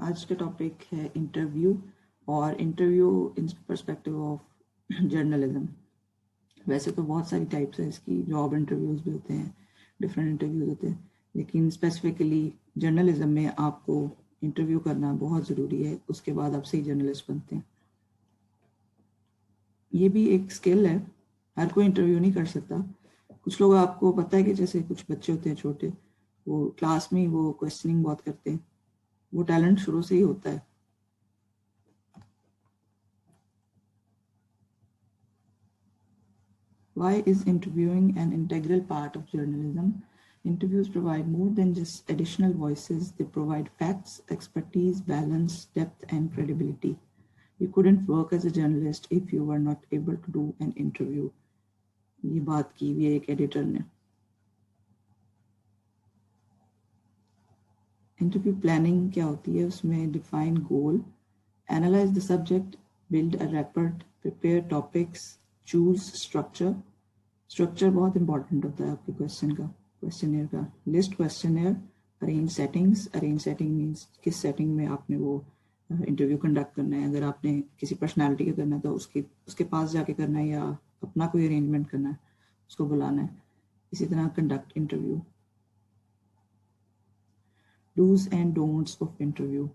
आज का टॉपिक है इंटरव्यू और interview in perspective of journalism. वैसे तो बहुत सारी टाइप्स है इसकी, जॉब इंटरव्यूज भी होते हैं, डिफरेंट इंटरव्यूज होते हैं, लेकिन स्पेसिफिकली जर्नलिज्म में आपको इंटरव्यू करना बहुत ज़रूरी है, उसके बाद आप सही जर्नलिस्ट बनते हैं। ये भी एक स्किल है, हर कोई इंटरव्यू नहीं कर सकता। कुछ लोग, आपको पता है कि जैसे कुछ बच्चे होते हैं छोटे, वो क्लास में वो क्वेश्चनिंग बहुत करते हैं, वो टैलेंट शुरू से ही होता है। Why is interviewing an integral part of journalism? Interviews provide more than just additional voices. They provide facts, expertise, balance, depth, and credibility. You couldn't work as a journalist if you were not able to do an interview. ये बात की हुई है एक editor ने। Interview planning क्या होती है? उसमें define goal, analyse the subject, build a rapport, prepare topics, choose structure. Structure बहुत इंपॉर्टेंट होता है आपके क्वेश्चनियर का। List questionnaire, arrange settings. Arrange setting means किस सेटिंग में आपने वो इंटरव्यू कंडक्ट करना है। अगर आपने किसी पर्सनालिटी का करना है तो उसके पास जाके करना है, या अपना कोई अरेंजमेंट करना है, उसको बुलाना है। इसी तरह conduct interview. Dos and don'ts of interview.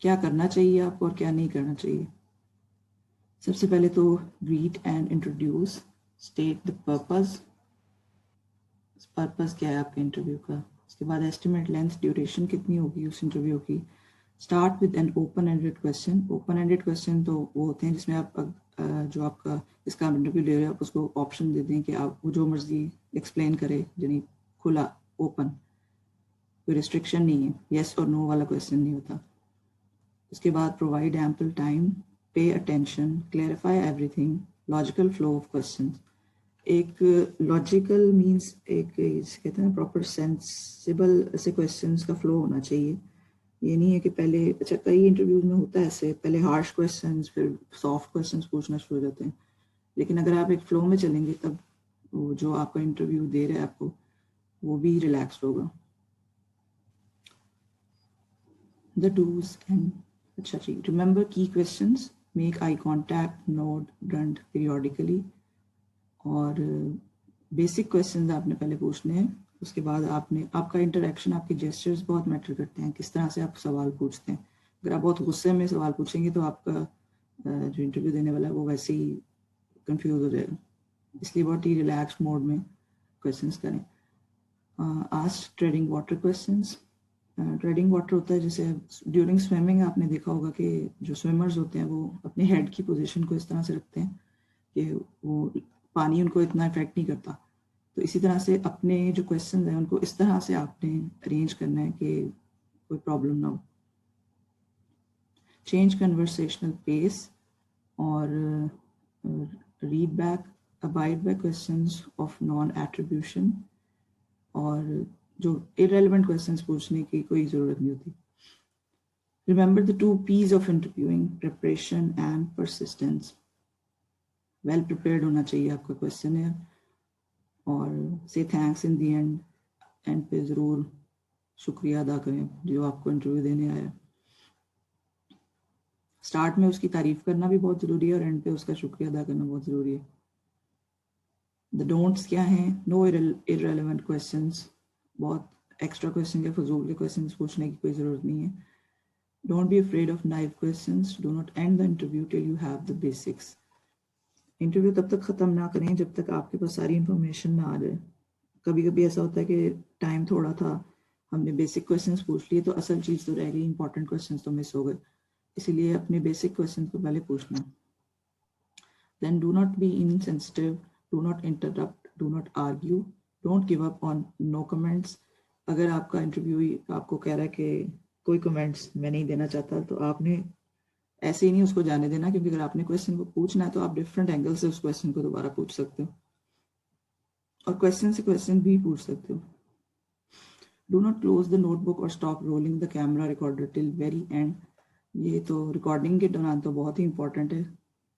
क्या करना चाहिए आपको और क्या नहीं करना चाहिए। सबसे पहले तो greet and introduce, state the purpose. Purpose क्या है आपके इंटरव्यू का। उसके बाद एस्टिमेट लेंथ, ड्यूरेशन कितनी होगी उस इंटरव्यू की। Start with an open ended question. Open ended question तो वो होते हैं जिसमें आप जो आपका इसका इंटरव्यू ले रहे हो, आप उसको ऑप्शन दे दें कि आप वो जो मर्जी एक्सप्लेन करे, यानी खुला, ओपन, कोई रिस्ट्रिक्शन नहीं है, येस और नो वाला क्वेश्चन नहीं होता। उसके बाद provide ample time, pay attention, clarify everything, logical flow of question. एक लॉजिकल मीन्स एक कहते हैं प्रॉपर सेंसिबल ऐसे क्वेश्चंस का फ्लो होना चाहिए। ये नहीं है कि पहले, अच्छा कई इंटरव्यूज में होता है ऐसे, पहले हार्श क्वेश्चंस फिर सॉफ्ट क्वेश्चंस पूछना शुरू हो जाते हैं, लेकिन अगर आप एक फ्लो में चलेंगे तब वो जो आपका इंटरव्यू दे रहा है आपको, वो भी रिलैक्स होगा। द डूज एंड, अच्छा जी, रिमेंबर की questions, make eye contact, note, grunt periodically. और बेसिक क्वेश्चंस आपने पहले पूछने हैं। उसके बाद आपका इंटरेक्शन, आपके जेस्चर्स बहुत मैटर करते हैं, किस तरह से आप सवाल पूछते हैं। अगर आप बहुत गुस्से में सवाल पूछेंगे तो आपका जो इंटरव्यू देने वाला है वो वैसे ही कंफ्यूज हो जाएगा। इसलिए बहुत ही रिलैक्स मोड में क्वेश्चंस करें। Ask trading water questions. Trading water होता है जैसे ड्यूरिंग स्विमिंग आपने देखा होगा कि जो स्विमर्स होते हैं वो अपने हेड की पोजीशन को इस तरह से रखते हैं कि वो पानी उनको इतना इफेक्ट नहीं करता। तो इसी तरह से अपने जो क्वेश्चन हैं उनको इस तरह से आपने अरेंज करना है कि कोई प्रॉब्लम ना हो। चेंज कन्वर्सेशनल पेस और read back, abide by questions of non attribution, और जो इरेलेवेंट क्वेश्चंस पूछने की कोई ज़रूरत नहीं होती। Remember the 2 P's of interviewing, preparation and persistence. Well prepared होना चाहिए आपका क्वेश्चन है, और से थैंक्स इन दी एंड पे ज़रूर शुक्रिया अदा करें जो आपको इंटरव्यू देने आया। स्टार्ट में उसकी तारीफ करना भी बहुत ज़रूरी है और एंड पे उसका शुक्रिया अदा करना बहुत ज़रूरी है। द डोंट्स क्या हैं? नो इररेलेवेंट क्वेश्चंस, बहुत एक्स्ट्रा क्वेश्चन या फजूल के क्वेश्चंस पूछने की कोई ज़रूरत नहीं है। Don't be afraid of naive questions, do not and the interview till you have the basics. Interview तब तक ख़त्म ना करें जब तक आपके पास सारी इंफॉर्मेशन ना आ जाए। कभी कभी ऐसा होता है कि टाइम थोड़ा था, हमने बेसिक क्वेश्चंस पूछ लिए तो असल चीज़ तो रह गई, इंपॉर्टेंट क्वेश्चंस तो मिस हो गए, इसीलिए अपने बेसिक क्वेश्चंस को पहले पूछना। Then do not be insensitive, do not interrupt, do not argue, don't give up on no comments. अगर आपका इंटरव्यू आपको कह रहा है कि कोई कमेंट्स मैं नहीं देना चाहता, तो आपने ऐसे ही नहीं उसको जाने देना, क्योंकि अगर आपने क्वेश्चन को पूछना है तो आप डिफरेंट एंगल से उस क्वेश्चन को दोबारा पूछ सकते हो, और क्वेश्चन से क्वेश्चन भी पूछ सकते हो। Do not close the notebook और stop rolling the camera recorder till very end. ये तो रिकॉर्डिंग के दौरान तो बहुत ही इंपॉर्टेंट है।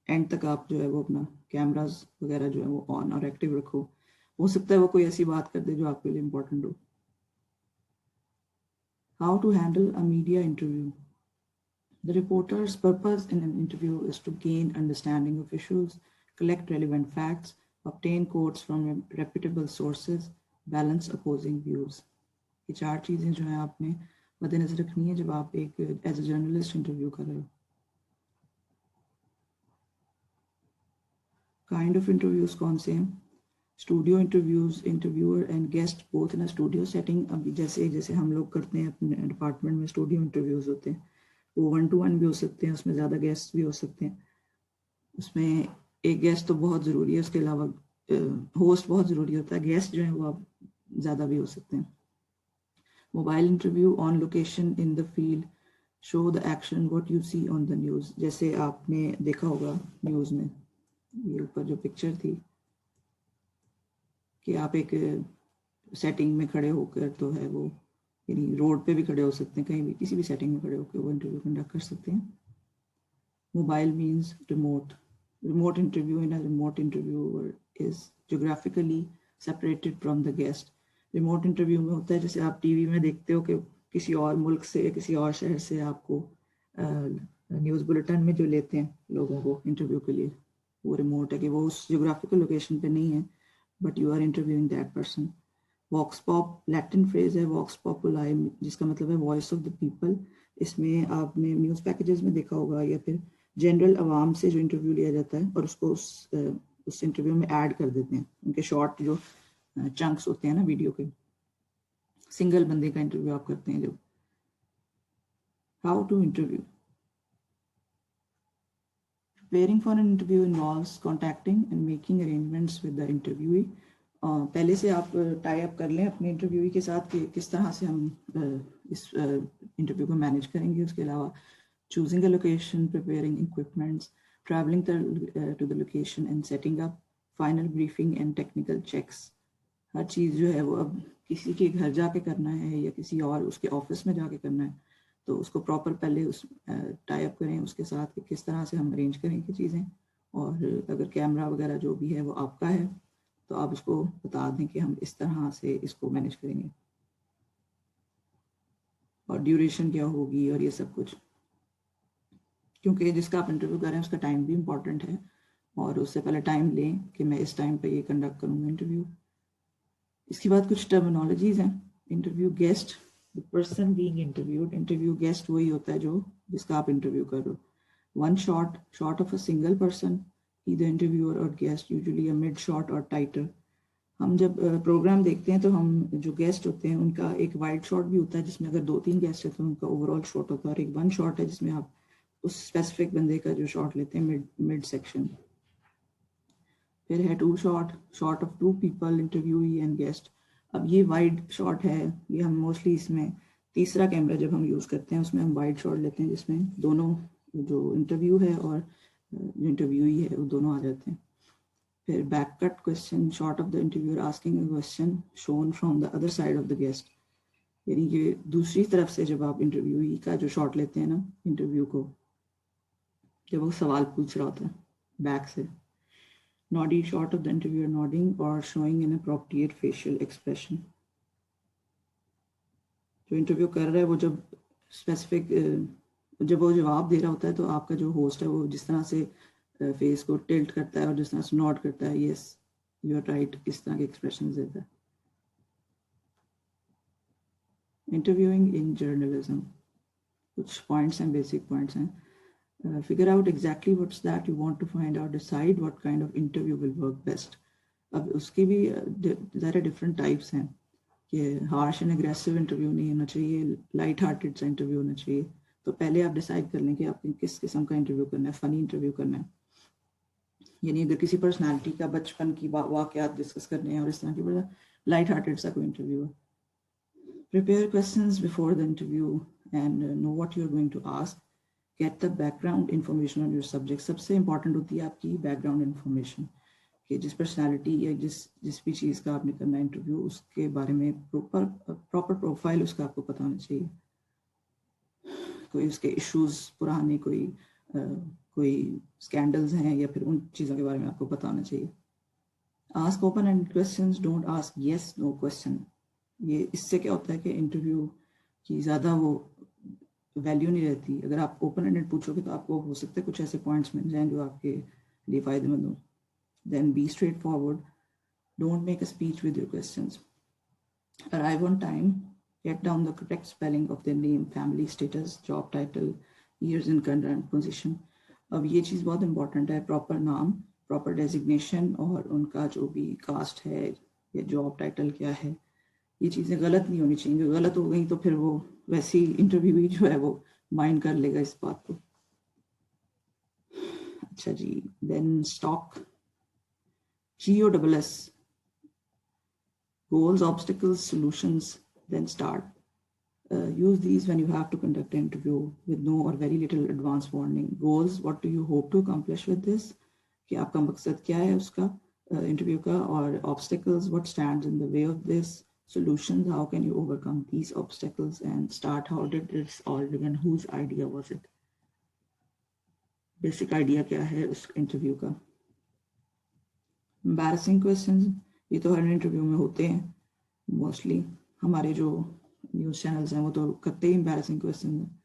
एंड तक आप जो है वो अपना कैमरास वगैरह जो है वो ऑन और एक्टिव रखो। हो सकता है वो कोई ऐसी बात कर दे जो आपके लिए इम्पोर्टेंट हो। How to handle a media interview. The reporter's purpose in an interview is to gain understanding of issues, collect relevant facts, obtain quotes from reputable sources, balance opposing views. ये चार चीज़ें जो हैं आपने मद्देनजर रखनी है जब आप एक एज ए जर्नलिस्ट इंटरव्यू कर रहे हो. काइंड ऑफ इंटरव्यूज कौन से हैं? Studio interviews, interviewer and guest both in a studio setting. अभी जैसे जैसे हम लोग करते हैं अपने डिपार्टमेंट में स्टूडियो इंटरव्यूज होते हैं, वो 1-to-1 भी हो सकते हैं, उसमें ज़्यादा गेस्ट भी हो सकते हैं. उसमें एक गेस्ट तो बहुत ज़रूरी है, उसके अलावा होस्ट बहुत ज़रूरी होता है. गेस्ट जो है वो आप ज़्यादा भी हो सकते हैं. Mobile interview on location in the field, show the action what you see on the news. जैसे आपने देखा होगा न्यूज़ में ये ऊपर जो पिक्चर थी कि आप एक सेटिंग में खड़े होकर तो है वो, यानी रोड पे भी खड़े हो सकते हैं, कहीं भी किसी भी सेटिंग में खड़े होकर वो इंटरव्यू कंडक्ट कर सकते हैं. Mobile means remote. Remote interview in a remote interviewer is geographically separated from the guest. Remote interview में होता है जैसे आप टीवी में देखते हो कि किसी और मुल्क से किसी और शहर से आपको न्यूज़ बुलेटिन में जो लेते हैं लोगों को इंटरव्यू के लिए, वो रिमोट है कि वो उस जियोग्राफिकल लोकेशन पे नहीं है, but you are interviewing that person. Vox pop Latin phrase है, वॉक्स पॉपुलाई, जिसका मतलब है वॉइस ऑफ द पीपल. इसमें आपने न्यूज़ पैकेजेस में देखा होगा या फिर जनरल आवाम से जो इंटरव्यू लिया जाता है और उसको उस इंटरव्यू में ऐड कर देते हैं, उनके शॉर्ट जो चंक्स होते हैं ना वीडियो के. सिंगल बंदे का इंटरव्यू आप करते हैं जब. How to interview. Preparing for an interview involves contacting and making arrangements with the interviewee. पहले से आप टाई अप कर लें अपने इंटरव्यूई के साथ कि किस तरह से हम इस इंटरव्यू को मैनेज करेंगे. उसके अलावा choosing a location, preparing equipments, traveling to the location and setting up, final briefing and technical checks. हर चीज़ जो है वो अब किसी के घर जाके करना है या किसी और उसके ऑफिस में जाके करना है, तो उसको प्रॉपर पहले उस टाई अप करें उसके साथ कि किस तरह से हम अरेंज करेंगे चीज़ें. और अगर कैमरा वगैरह जो भी है वो आपका है तो आप उसको बता दें कि हम इस तरह से इसको मैनेज करेंगे और ड्यूरेशन क्या होगी और ये सब कुछ, क्योंकि जिसका आप इंटरव्यू कर रहे हैं उसका टाइम भी इम्पॉर्टेंट है और उससे पहले टाइम लें कि मैं इस टाइम पे ये कंडक्ट करूँगा इंटरव्यू. इसके बाद कुछ टर्मिनोलॉजीज हैं. Interview guest, the person being interviewed. Interview guest वही होता है जो जिसका आप इंटरव्यू कर रहे हो. One shot of a single person, either interviewer और guest, usually a mid shot और टाइटल. हम जब प्रोग्राम देखते हैं तो हम जो गेस्ट होते हैं उनका एक वाइड शॉट भी होता है जिसमें अगर 2-3 गेस्ट है तो उनका ओवरऑल शॉट होता है, और एक वन शॉट है जिसमें आप उस स्पेसिफिक बंदे का जो शॉट लेते हैं मिड सेक्शन. फिर है two shot of 2 people, interviewee and guest. अब ये वाइड शॉट है, ये हम मोस्टली इसमें तीसरा कैमरा जब हम यूज़ करते हैं उसमें हम वाइड शॉट लेते हैं जिसमें दोनों जो इंटरव्यू है और जो इंटरव्यूई है वो दोनों आ जाते हैं. फिर back cut question, shot of the interviewer asking a question shown from the other side of the guest. यानी कि दूसरी तरफ से जब आप इंटरव्यूई का जो शॉट लेते हैं ना इंटरव्यू को, जब वो सवाल पूछ रहा होता है बैक से. Noddy, shot of the interviewer nodding और showing an appropriate facial expression. जो इंटरव्यू कर रहा है वो जब स्पेसिफिक जब वो जवाब दे रहा होता है तो आपका जो होस्ट है वो जिस तरह से फेस को टिल्ट करता है और जिस तरह से नॉड करता है, यस यू आर राइट, इस तरह के एक्सप्रेशन देता है. इंटरव्यूइंग इन जर्नलिज्म, कुछ पॉइंट्स हैं, बेसिक पॉइंट्स हैं. Figure out exactly what's that you want to find out. Decide what kind of interview will work best. अब उसकी भी there are different types हैं कि harsh and aggressive interview नहीं होना चाहिए, light hearted सा interview होना चाहिए. तो पहले आप डिसाइड कर लें कि आपको किस किस्म का इंटरव्यू करना है. फनी इंटरव्यू करना है, यानी अगर किसी पर्सनालिटी का बचपन की वाकयात डिस्कस करने हैं और इस तरह की बड़ा लाइट हार्टेड सा कोई इंटरव्यू है. Prepare questions before the interview and know what you're going to ask. Get the background information on your subject. सबसे important होती है आपकी background information कि जिस personality या जिस भी चीज़ का आपने करना है इंटरव्यू उसके बारे में proper profile उसका आपको पता होना चाहिए. कोई उसके issues पुराने कोई scandals हैं या फिर उन चीज़ों के बारे में आपको पता होना चाहिए. Ask open-ended questions. Don't ask yes no question. ये इससे क्या होता है कि इंटरव्यू कि ज़्यादा वो वैल्यू नहीं रहती। अगर आप ओपन एंडेड पूछोगे तो आपको हो सकता है कुछ ऐसे पॉइंट्स मिल जाएं जो आपके लिए फ़ायदेमंद हो। Then be straightforward, don't make a speech with your questions, arrive on time, get down the correct spelling of their name, family status, job title, years in current position. अब ये चीज़ बहुत important है, proper नाम, proper designation और उनका जो भी cast है या जॉब टाइटल क्या है, ये चीज़ें गलत नहीं होनी चाहिए। गलत हो गई तो फिर वो वैसे ही इंटरव्यू भी जो है वो माइंड कर लेगा इस बात को। अच्छा जी, then stock, GOSS, goals, obstacles, solutions, then start. Use these when you have to conduct an interview with no or very little advance warning. Goals, what do you hope to accomplish with this? कि आपका मकसद क्या है उसका interview का, और obstacles, what stands in the way of this? Solutions, how can you overcome these obstacles? And start, how did this all begin? Whose idea was it? Basic idea क्या है उस इंटरव्यू का? Embarrassing questions, ये तो हर interview में होते हैं mostly. हमारे जो न्यूज़ चैनल्स हैं वो तो करते ही embarrassing questions हैं।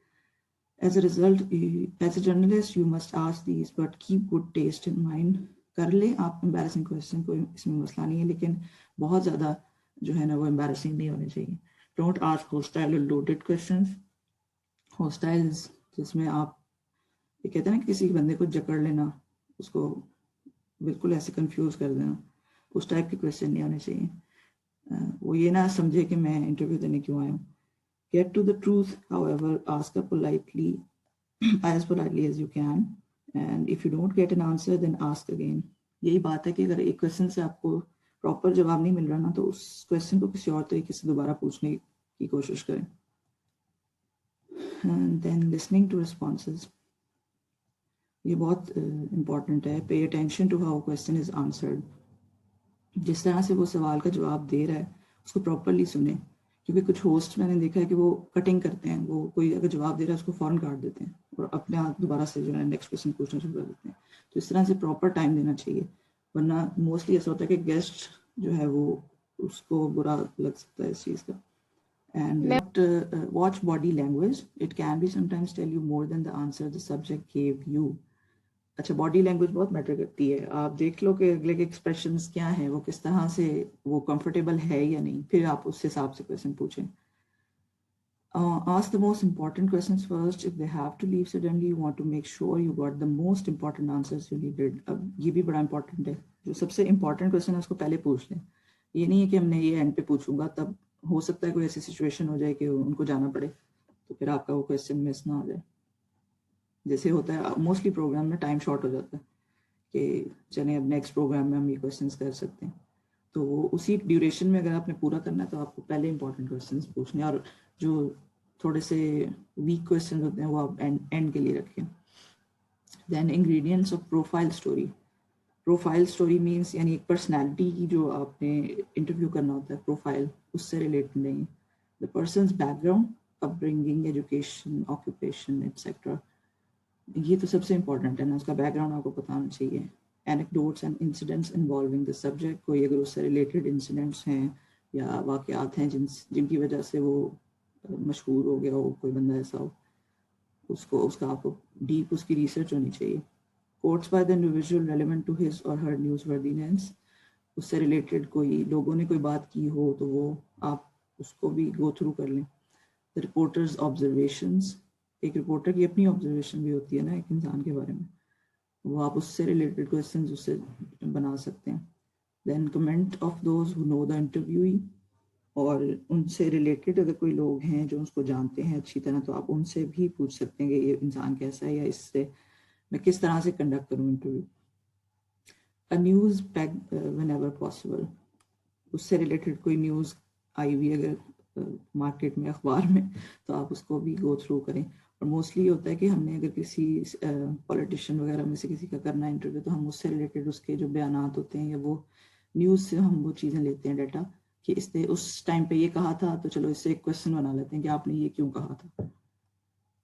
As a result, as a journalist, you must ask these, but keep good taste in mind. कर ले आप embarrassing question, कोई इसमें मसला नहीं है, लेकिन बहुत ज़्यादा जो है ना वो embarrassing नहीं होने चाहिए। Don't ask hostile or loaded questions. Hostiles जिसमें आप ये कहते हैं ना किसी बंदे को जकड़ लेना, उसको बिल्कुल ऐसे कंफ्यूज कर देना, उस टाइप के क्वेश्चन नहीं आने चाहिए। वो ये ना समझे कि मैं इंटरव्यू देने क्यों आया हूँ। Get to the truth, however, ask her politely, as politely as you can, and if you don't get an answer, then ask again. यही बात है कि अगर एक क्वेश्चन से आपको प्रॉपर जवाब नहीं मिल रहा ना, तो उस क्वेश्चन को किसी और तरीके से दोबारा पूछने की कोशिश करें। And then listening to responses, ये बहुत important है। Pay attention to how a question is answered. जिस तरह से वो सवाल का जवाब दे रहा है उसको प्रॉपरली सुने, क्योंकि कुछ होस्ट मैंने देखा है कि वो कटिंग करते हैं, वो कोई अगर जवाब दे रहा है उसको फ़ौरन काट देते हैं और अपने आप दोबारा से जो है नेक्स्ट क्वेश्चन पूछना शुरू कर देते हैं। तो इस तरह से प्रॉपर टाइम देना चाहिए, वरना मोस्टली ऐसा होता है कि गेस्ट जो है वो उसको बुरा लग सकता है इस चीज़ का। And watch body language, it can be sometimes tell you more than the answer the subject give you. अच्छा, बॉडी लैंग्वेज बहुत मैटर करती है। आप देख लो कि अगले के एक्सप्रेशंस क्या हैं, वो किस तरह से वो कंफर्टेबल है या नहीं, फिर आप उस हिसाब से क्वेश्चन पूछें। Ask the most important questions first. If they have to leave suddenly, you want to make sure you got the most important answers you needed. अब ये भी बड़ा important है, जो सबसे important question है उसको पहले पूछ लें। ये नहीं है कि हमने ये एंड पे पूछूंगा, तब हो सकता है कोई ऐसी सिचुएशन हो जाए कि उनको जाना पड़े, तो फिर आपका वो क्वेश्चन मिस ना हो जाए। जैसे होता है मोस्टली प्रोग्राम में टाइम शॉर्ट हो जाता है कि चलें अब नेक्स्ट प्रोग्राम में हम ये क्वेश्चंस कर सकते हैं, तो उसी ड्यूरेशन में अगर आपने पूरा करना है तो आपको पहले इंपॉर्टेंट क्वेश्चंस पूछने, और जो थोड़े से वीक क्वेश्चंस होते हैं वो आप एंड के लिए रखें। Then ingredients of profile story. Profile story means यानी एक पर्सनैलिटी की जो आपने इंटरव्यू करना होता है, प्रोफाइल उससे रिलेटेड नहीं, the persons background, upbringing, education, occupation etcetera. ये तो सबसे इंपॉर्टेंट है ना, उसका बैकग्राउंड आपको पता होना चाहिए। Anecdotes and incidents involving the subject, कोई अगर उससे रिलेटेड इंसिडेंट्स हैं या वाक़यात हैं जिनकी वजह से वो मशहूर हो गया हो, कोई बंदा ऐसा हो, उसको उसका आपको डीप उसकी रिसर्च होनी चाहिए। Quotes by the individual relevant to his और हर न्यूज़वर्दीनेस, उससे रिलेटेड कोई लोगों ने कोई बात की हो तो वो आप उसको भी गो थ्रू कर लें। द रिपोर्टर्स ऑब्जर्वेशंस, एक रिपोर्टर की अपनी ऑब्जर्वेशन भी होती है ना एक इंसान के बारे में, वो आप उससे रिलेटेड क्वेश्चंस उससे बना सकते हैं। Then comment of those who know the interviewee, और उनसे रिलेटेड अगर कोई लोग हैं जो उसको जानते हैं अच्छी तरह तो आप उनसे भी पूछ सकते हैं कि ये इंसान कैसा है या इससे मैं किस तरह से कंडक्ट करूँ interview. A news pack whenever possible, उससे रिलेटेड कोई न्यूज़ आई हुई अगर मार्केट में अखबार में तो आप उसको भी गो थ्रू करें। और मोस्टली होता है कि हमने अगर किसी पॉलिटिशियन वगैरह में से किसी का करना है इंटरव्यू तो हम उससे रिलेटेड उसके जो बयानात होते हैं या वो न्यूज़ से हम वो चीज़ें लेते हैं डाटा कि इसने उस टाइम पे ये कहा था, तो चलो इससे एक क्वेश्चन बना लेते हैं कि आपने ये क्यों कहा था।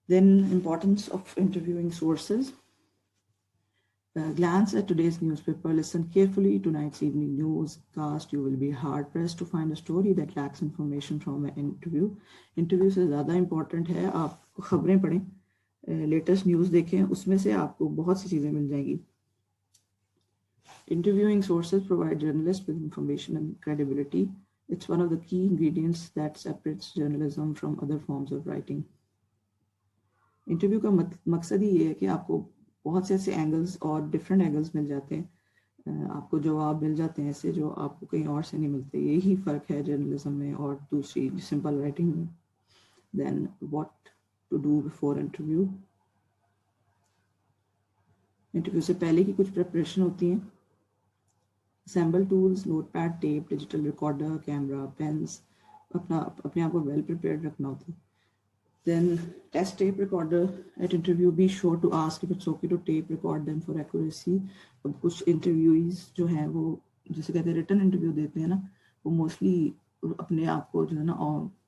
Then importance of interviewing sources, Glance at today's newspaper, listen carefully to tonight's evening newscast. You will be hard pressed to find a story that lacks information from an interview. Interview से ज़्यादा important है आप खबरें पढ़ें, latest news देखें, उसमें से आपको बहुत सी चीज़ें मिल जाएंगी. Interviewing sources provide journalists with information and credibility. It's one of the key ingredients that separates journalism from other forms of writing. Interview का मकसद ही ये है कि आपको बहुत से ऐसे एंगल्स और डिफरेंट एंगल्स मिल जाते हैं, आपको जवाब मिल जाते हैं ऐसे जो आपको कहीं और से नहीं मिलते. यही फ़र्क है जर्नलिज्म में और दूसरी सिंपल राइटिंग में. Then what to do before interview. Interview से पहले की कुछ प्रिपरेशन होती हैं. Assemble tools, notepad, tape, digital recorder, camera, pens. अपने आप को वेल प्रिपेयर्ड रखना होता है. Then test tape recorder at interview. Be sure to ask if it's okay to tape record them for accuracy. अब कुछ interviewees जो हैं वो जैसे कहते हैं रिटर्न इंटरव्यू देते हैं ना, वो मोस्टली अपने आप को जो है ना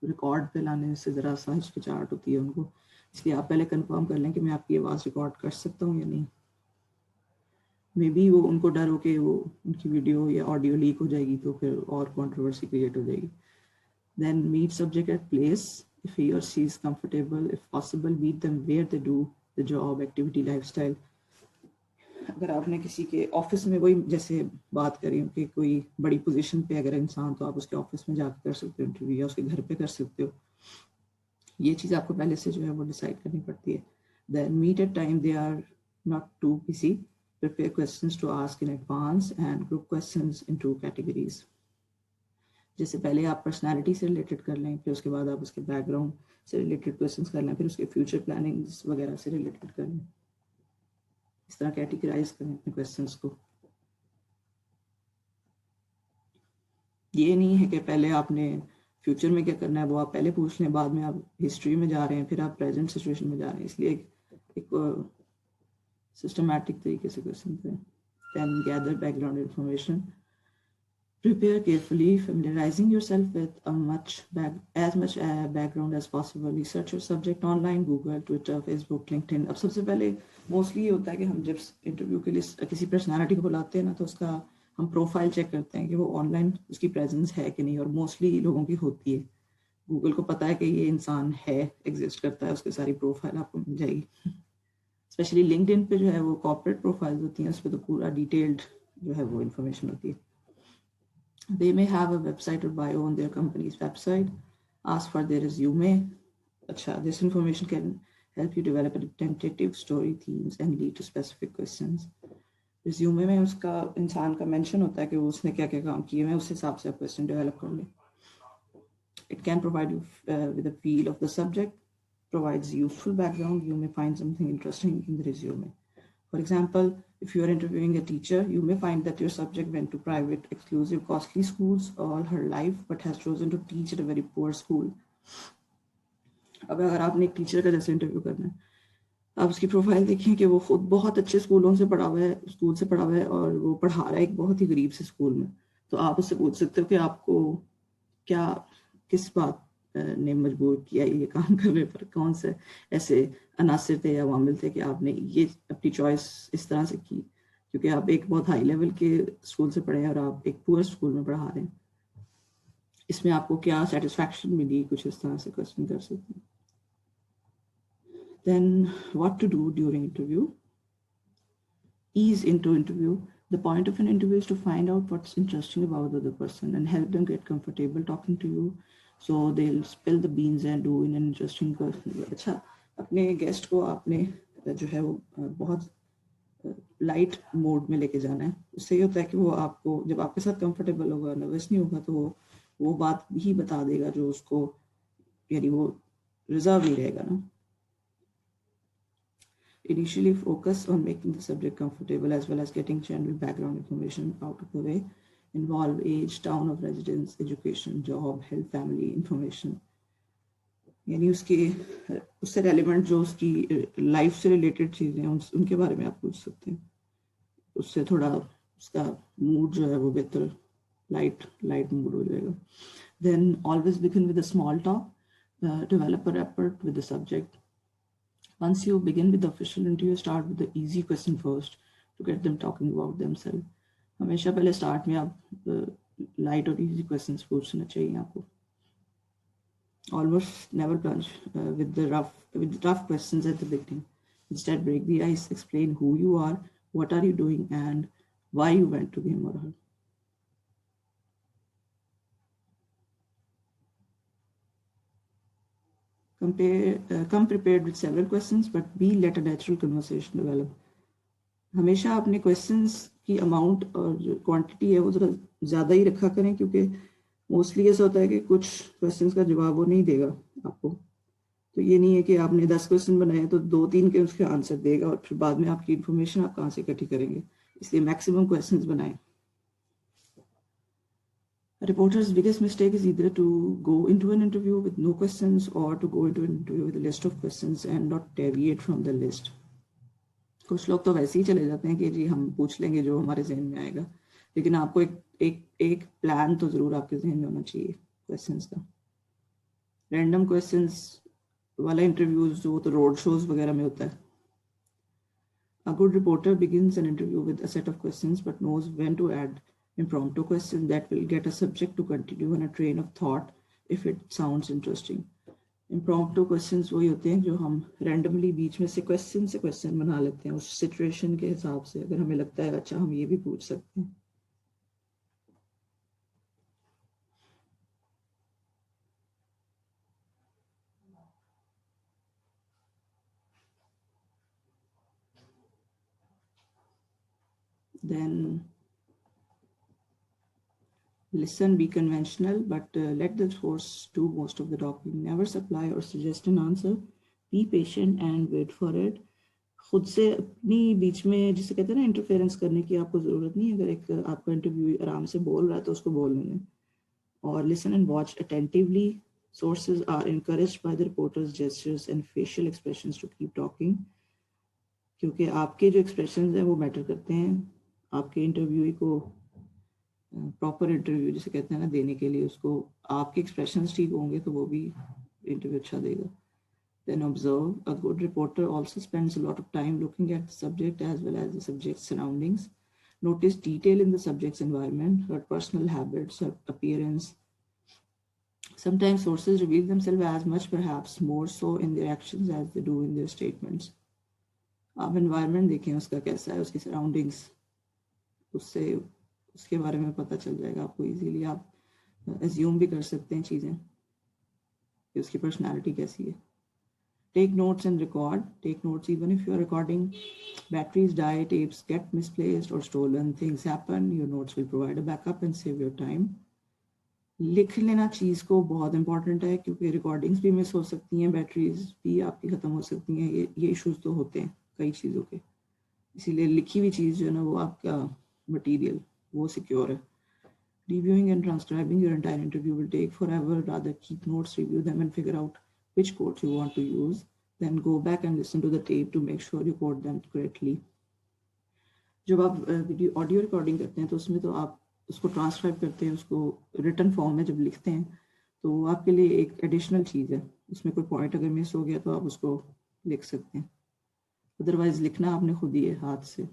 रिकॉर्ड पे लाने से ज़रा सा हिचकिचाहट होती है उनको. इसलिए आप पहले कंफर्म कर लें कि मैं आपकी आवाज़ रिकॉर्ड कर सकता हूँ या नहीं. मे बी वो उनको डर हो कि वो उनकी वीडियो या ऑडियो लीक हो जाएगी तो फिर और कंट्रोवर्सी क्रिएट हो जाएगी. Then meet subject at place. If he or she is comfortable, if possible, meet them where they do the job, activity, lifestyle. अगर आपने किसी के ऑफिस में वही जैसे बात करी कि कोई बड़ी पोजीशन पे अगर इंसान, तो आप उसके ऑफिस में जाकर कर सकते हो इंटरव्यू या उसके घर पे कर सकते हो. ये चीज़ आपको पहले से जो है वो डिसाइड करनी पड़ती है. Then meet at time they are not too busy. Prepare questions to ask in advance and group questions into categories. जैसे पहले आप पर्सनालिटी से रिलेटेड कर लें, फिर उसके बाद आप उसके बैकग्राउंड से रिलेटेड क्वेश्चंस कर लें, फिर उसके फ्यूचर प्लानिंग्स वगैरह से रिलेटेड कर लें. इस तरह कैटेगराइज करें अपने क्वेश्चंस को. ये नहीं है कि पहले आपने फ्यूचर में क्या करना है वो आप पहले पूछ लें, बाद में आप हिस्ट्री में जा रहे हैं, फिर आप प्रेजेंट सिचुएशन में जा रहे हैं. इसलिए एक सिस्टमैटिक तरीके से क्वेश्चन करें. Then gather background information. Prepare carefully, familiarizing yourself with as much background as possible. Research your subject online, Google, Twitter, Facebook, LinkedIn. अब सबसे पहले मोस्टली ये होता है कि हम जब इंटरव्यू के लिए किसी पर्सनालिटी को बुलाते हैं ना, तो उसका हम प्रोफाइल चेक करते हैं कि वो ऑनलाइन उसकी प्रेजेंस है कि नहीं, और मोस्टली लोगों की होती है. गूगल को पता है कि ये इंसान है, एग्जिस्ट करता है, उसकी सारी प्रोफाइल आपको मिल जाएगी. स्पेशली लिंक्डइन पे जो है वो कॉर्पोरेट प्रोफाइल्स होती हैं, उस पर तो पूरा डिटेल्ड जो है वो इन्फॉर्मेशन होती है. They may have a website or bio on their company's website. Ask for their resume. Achha, this information can help you develop a tentative story, themes, and lead to specific questions. Resume में उसका इंसान का mention होता है कि वो उसने क्या क्या काम किए हैं, उस हिसाब से आप question develop कर लें. It can provide you with a feel of the subject, provides useful background. You may find something interesting in the resume. For example, if you are interviewing a teacher, you may find that your subject went to private, exclusive, costly schools all her life, but has chosen to teach at a very poor school. अब अगर आपने एक teacher का जैसे interview करना है, आप उसकी प्रोफाइल देखें कि वो खुद बहुत अच्छे स्कूल से पढ़ा हुआ है और वो पढ़ा रहा है एक बहुत ही गरीब से स्कूल में, तो आप उससे पूछ सकते हो कि आपको किस बात ने मजबूर किया ये काम करने पर, कौन से ऐसे अनासिर थे या वामिल थे कि आपने ये अपनी चॉइस इस तरह से की, क्योंकि आप एक बहुत हाई लेवल के स्कूल से पढ़े हैं और आप एक पुअर स्कूल में पढ़ा रहे हैं. इसमें आपको क्या सेटिस्फैक्शन मिली, कुछ इस तरह से क्वेश्चन कर सकते हैं. Then what to do during interview. Ease into interview. The point of an interview is to find out what's interesting about the other person and help them get comfortable talking to you. So they'll spill the beans and do in an interesting question. अच्छा, अपने guest को आपने जो है वो बहुत light mode में लेके जाना है. उससे ये होता है कि वो आपको जब आपके साथ कंफर्टेबल होगा, नर्वस नहीं होगा, तो वो बात ही बता देगा जो उसको, यानी वो रिजर्व नहीं रहेगा ना. Initially focus on making the subject comfortable as well as getting general background information out of the way. Involve age, town of residence, education, job, health, family information. यानी उससे रेलिवेंट जो उसकी लाइफ से related चीज़ें हैं उनके बारे में आप पूछ सकते हैं. उससे थोड़ा उसका मूड जो है वो बेहतर लाइट मूड हो जाएगा. Then always begin with a small talk. Develop a rapport with the subject. Once you begin with the official interview, start with the easy question first. to get them talking about themselves. हमेशा पहले start में आप light और easy questions पूछना चाहिए आपको. Almost never plunge with tough questions at the beginning. Instead, break the ice, explain who you are, what are you doing, and why you went to him or her. Come prepared with several questions, but let a natural conversation develop. हमेशा अपने questions की amount और जो quantity है वो ज़रा ज़्यादा ही रखा करें, क्योंकि मोस्टली ऐसा होता है कि कुछ क्वेश्चंस का जवाब वो नहीं देगा आपको. तो ये नहीं है कि आपने 10 क्वेश्चन बनाए तो 2-3 के उसके आंसर देगा और फिर बाद में आपकी इन्फॉर्मेशन आप कहाँ से इकट्ठी करेंगे. इसलिए मैक्सिमम क्वेश्चंस बनाएं. A reporter's biggest mistake is either to go into an interview with no questions or to go into an interview with a list of questions and not deviate from the list. कुछ लोग तो वैसे ही चले जाते हैं कि जी हम पूछ लेंगे जो हमारे जहन में आएगा, लेकिन आपको एक प्लान तो जरूर आपके जहन में होना चाहिए क्वेश्चंस का. रैंडम क्वेश्चंस वाला इंटरव्यूज जो तो रोड शोज वगैरह में होता है. A good reporter begins an interview with a set of questions but knows when to add impromptu questions that will get a subject to continue on a train of thought if it sounds interesting. Impromptu questions वही होते हैं जो हम randomly बीच में से question बना लेते हैं उस सिचुएशन के हिसाब से. अगर हमें लगता है अच्छा हम ये भी पूछ सकते हैं. Then listen, be conventional, but let the source do most of the talking. Never supply or suggest an answer. Be patient and wait for it. खुद से अपनी बीच में जिसे कहते हैं ना इंटरफेरेंस करने की आपको ज़रूरत नहीं है. अगर एक आपका इंटरव्यू आराम से बोल रहा है तो उसको बोलने दें. और listen and watch attentively. Sources are encouraged by the reporter's gestures and facial expressions to keep talking. क्योंकि आपके जो एक्सप्रेशंस हैं वो मैटर करते हैं आपके इंटरव्यूई को प्रॉपर इंटरव्यू जिसे कहते हैं ना देने के लिए. उसको आपके एक्सप्रेशंस ठीक होंगे तो वो भी इंटरव्यू अच्छा देगा. Then observe. A good reporter also spends a lot of time looking at the subject as well as the subject's surroundings. Notice detail in the subject's environment, her personal habits, her appearance. Sometimes sources reveal themselves as much, perhaps more so in their actions as they do in their statements. आप environment देखें उसका कैसा है, उसकी surroundings, उससे उसके बारे में पता चल जाएगा आपको इजीली. आप assume भी कर सकते हैं चीज़ें कि उसकी personality कैसी है. Take notes and record. Take notes even if you are recording. Batteries die, tapes get misplaced or stolen, things happen. Your notes will provide a backup and save your time. लिख लेना चीज़ को बहुत important है क्योंकि recordings भी miss हो सकती हैं, बैटरीज भी आपकी ख़त्म हो सकती हैं. ये इश्यूज तो होते हैं कई चीज़ों के. इसीलिए लिखी हुई चीज़ जो है ना वो आपका मटीरियल वो सिक्योर है. Reviewing and transcribing your entire interview will take forever. Rather keep notes, review them and figure out which quotes you want to use. Then go back and listen to the tape to make sure you quote them correctly. जब आप video audio recording करते हैं तो उसमें तो आप उसको transcribe करते हैं, उसको रिटन फॉर्म में जब लिखते हैं तो आपके लिए एक एडिशनल चीज़ है. उसमें कोई पॉइंट अगर मिस हो गया तो आप उसको लिख सकते हैं. अदरवाइज लिखना आपने खुद ही है हाथ से.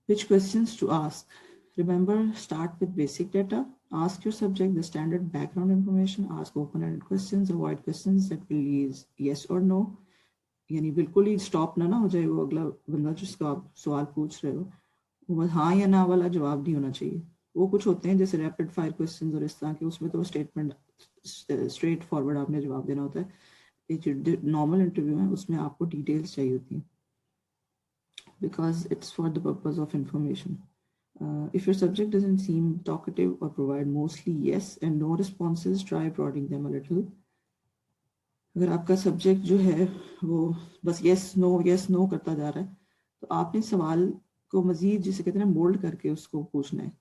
Which questions to ask? Remember, start with basic data. Ask your subject the standard background information. Ask open-ended questions. Avoid questions that will lead yes or no. यानी बिल्कुल ही स्टॉप ना हो जाए वो अगला बंदा जिसका आप सवाल पूछ रहे हो, वो हाँ या ना वाला जवाब नहीं होना चाहिए. वो कुछ होते हैं जैसे रैपिड फायर क्वेश्चंस और इस तरह के, उसमें तो स्टेटमेंट स्ट्रेट फॉरवर्ड आपने जवाब देना होता है. ये जो नॉर्मल इंटरव्यू है उसमें आपको डिटेल्स चाहिए होती हैं because it's for the purpose of information. If your subject doesn't seem talkative or provide mostly yes and no responses, try prodding them a little. अगर आपका सब्जेक्ट जो है वो बस yes no करता जा रहा है तो आपने सवाल को मजीद जिसे कहते हैं ना मोल्ड करके उसको पूछना है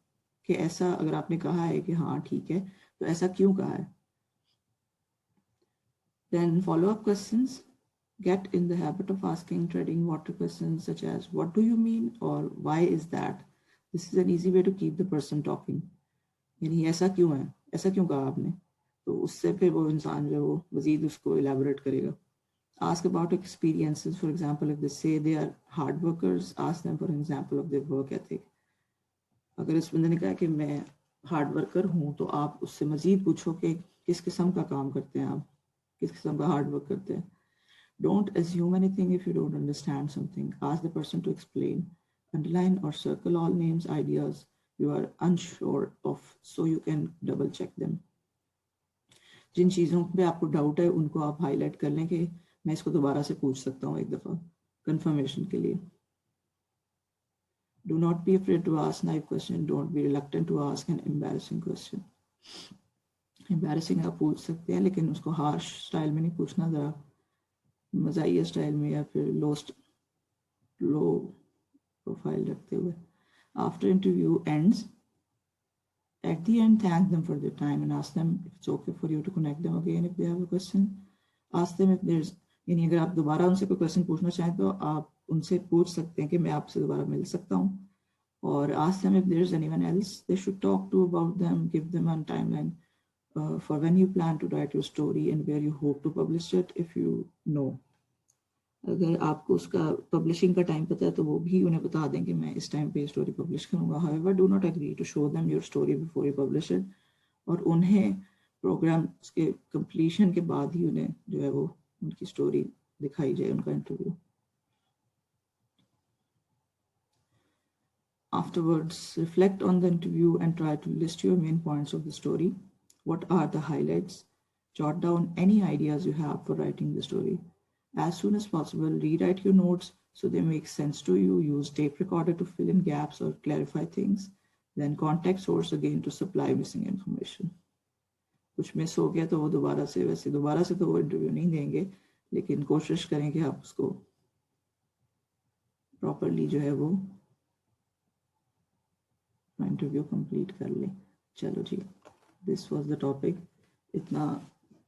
कि ऐसा अगर आपने कहा है कि हाँ ठीक है तो ऐसा क्यों कहा है. Then follow up questions. Get in the habit of asking treading water questions such as what do you mean or why is that. This is an easy way to keep the person talking. यानी ऐसा क्यों है, ऐसा क्यों कहा आपने, तो उससे फिर वो इंसान जो वो मजीद उसको इलेबोरेट करेगा. Ask about experiences. For example, if they say they are hard workers, ask them for an example of their work ethic. अगर इस बंदे ने कहा कि मैं हार्ड वर्कर हूँ, तो आप उससे मजीद पूछो कि किस किस्म का काम करते हैं आप, किस किस्म का हार्ड वर्क करते हैं. Don't assume anything if you don't understand something. Ask the person to explain. Underline or circle all names, ideas you are unsure of, so you can double check them. जिन चीज़ों पे आपको doubt है उनको आप highlight कर लें कि मैं इसको दोबारा से पूछ सकता हूँ एक दफ़ा कंफर्मेशन के लिए. Do not be afraid to ask naive question. Don't be reluctant to ask an embarrassing question. Embarrassing आप पूछ सकते हैं, लेकिन उसको हार्श स्टाइल में नहीं पूछना, ज़रा मज़ाहिया स्टाइल में या फिर लो प्रोफाइल रखते हुए. After interview ends, at the end, thank them for their time and ask them if it's okay for you to connect them again if they have a question. Ask them if there's, यानी अगर आप दोबारा उनसे कोई question पूछना चाहें तो आप उनसे पूछ सकते हैं कि मैं आपसे दोबारा मिल सकता हूँ. और ask them if there's anyone else they should talk to about them. Give them a timeline for when you plan to write your story and where you hope to publish it if you know. अगर आपको उसका publishing का time पता है तो वो भी उन्हें बता दें कि मैं इस टाइम पे स्टोरी पब्लिश करूँगा. However, do not agree to show them your story before you publish it. और उन्हें प्रोग्राम के कंप्लीशन के बाद ही उन्हें जो है वो उनकी स्टोरी दिखाई जाए, उनका interview. Afterwards, reflect on the interview and try to list your main points of the story. What are the highlights? Jot down any ideas you have for writing the story. As soon as possible, rewrite your notes so they make sense to you. Use tape recorder to fill in gaps or clarify things. Then contact source again to supply missing information. कुछ miss हो गया तो वो दोबारा से तो वो interview नहीं देंगे, लेकिन कोशिश करें कि आप उसको प्रॉपरली जो है वो इंटरव्यू कंप्लीट कर लें. चलो जी, दिस वाज द टॉपिक. इतना